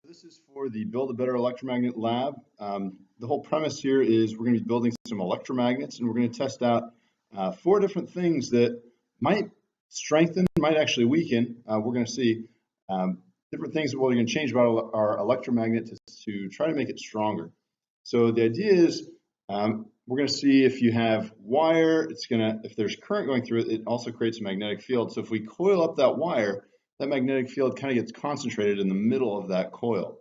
This is for the Build a Better Electromagnet Lab. The whole premise here is we're going to be building some electromagnets, and we're going to test out 4 different things that might strengthen, might actually weaken. We're going to see different things that we're going to change about our electromagnet to try to make it stronger. So the idea is we're going to see if you have wire, if there's current going through it, it also creates a magnetic field. So if we coil up that wire, that magnetic field kind of gets concentrated in the middle of that coil.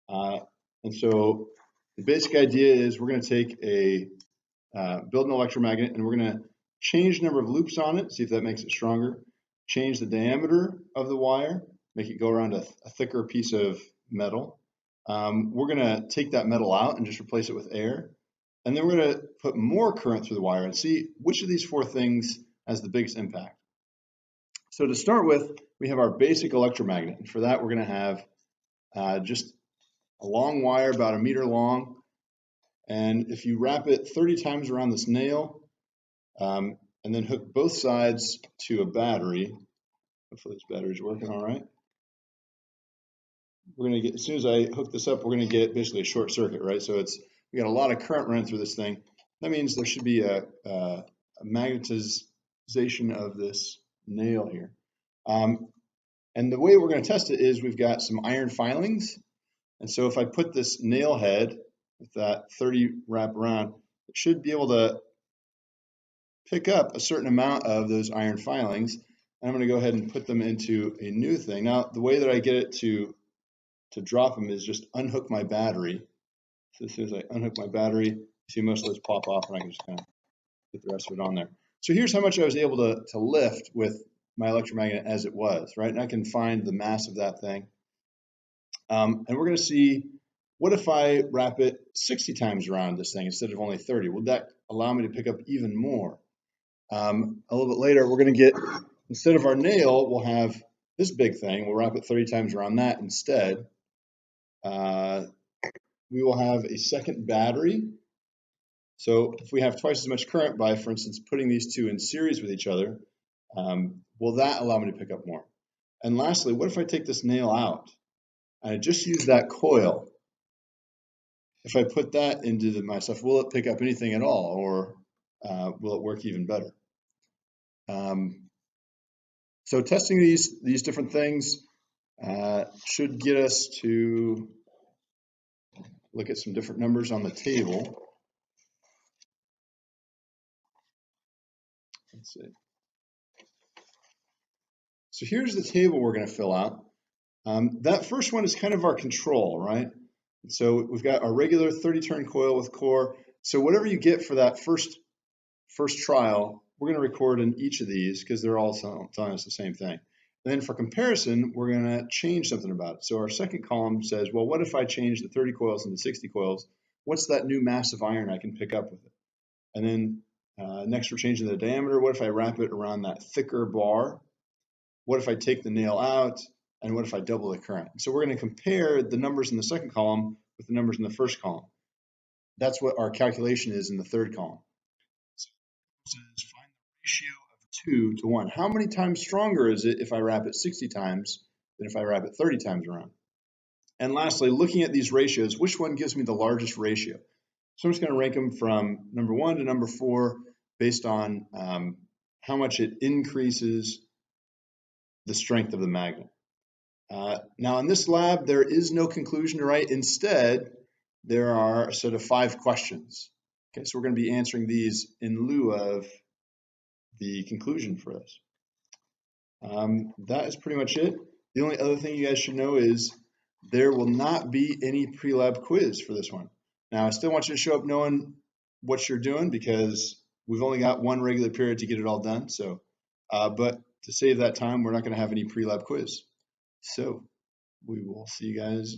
And so the basic idea is we're going to take build an electromagnet, and we're going to change the number of loops on it, see if that makes it stronger, change the diameter of the wire, make it go around a thicker piece of metal. We're going to take that metal out and just replace it with air. And then we're going to put more current through the wire and see which of these 4 things has the biggest impact. So to start with, we have our basic electromagnet. And for that, we're going to have just a long wire, about 1 meter long. And if you wrap it 30 times around this nail, and then hook both sides to a battery, hopefully this battery's working all right. We're going to get, as soon as I hook this up, we're going to get basically a short circuit, right? So we got a lot of current running through this thing. That means there should be a magnetization of this nail here. And the way we're going to test it is we've got some iron filings. And so if I put this nail head with that 30 wrap around, it should be able to pick up a certain amount of those iron filings. And I'm going to go ahead and put them into a new thing. Now, the way that I get it to drop them is just unhook my battery. So as soon as I unhook my battery, you see most of those pop off, and I can just kind of get the rest of it on there. So here's how much I was able to lift with my electromagnet as it was, right? And I can find the mass of that thing. And we're going to see, what if I wrap it 60 times around this thing instead of only 30? Would that allow me to pick up even more? A little bit later, we're going to get, instead of our nail, we'll have this big thing. We'll wrap it 30 times around that instead. We will have a second battery. So if we have twice as much current by, for instance, putting these 2 in series with each other, will that allow me to pick up more? And lastly, what if I take this nail out and I just use that coil? If I put that into my stuff, will it pick up anything at all, or will it work even better? So testing these different things should get us to look at some different numbers on the table. Let's see. So here's the table we're going to fill out. That first one is kind of our control, right? So we've got our regular 30-turn coil with core. So whatever you get for that first trial, we're going to record in each of these because they're all telling us the same thing. And then for comparison, we're going to change something about it. So our second column says, well, what if I change the 30 coils into 60 coils? What's that new mass of iron I can pick up with it? And then next we're changing the diameter. What if I wrap it around that thicker bar? What if I take the nail out? And what if I double the current? So we're going to compare the numbers in the second column with the numbers in the first column. That's what our calculation is in the third column. So it says find the ratio of 2 to 1. How many times stronger is it if I wrap it 60 times than if I wrap it 30 times around? And lastly, looking at these ratios, which one gives me the largest ratio? So I'm just going to rank them from number 1 to number 4 based on how much it increases the strength of the magnet. Now in this lab, there is no conclusion to write. Instead, there are a set of 5 questions. Okay, so we're going to be answering these in lieu of the conclusion for this. That is pretty much it. The only other thing you guys should know is there will not be any pre-lab quiz for this one. Now, I still want you to show up knowing what you're doing because we've only got 1 regular period to get it all done. So, but to save that time, we're not going to have any pre-lab quiz. So we will see you guys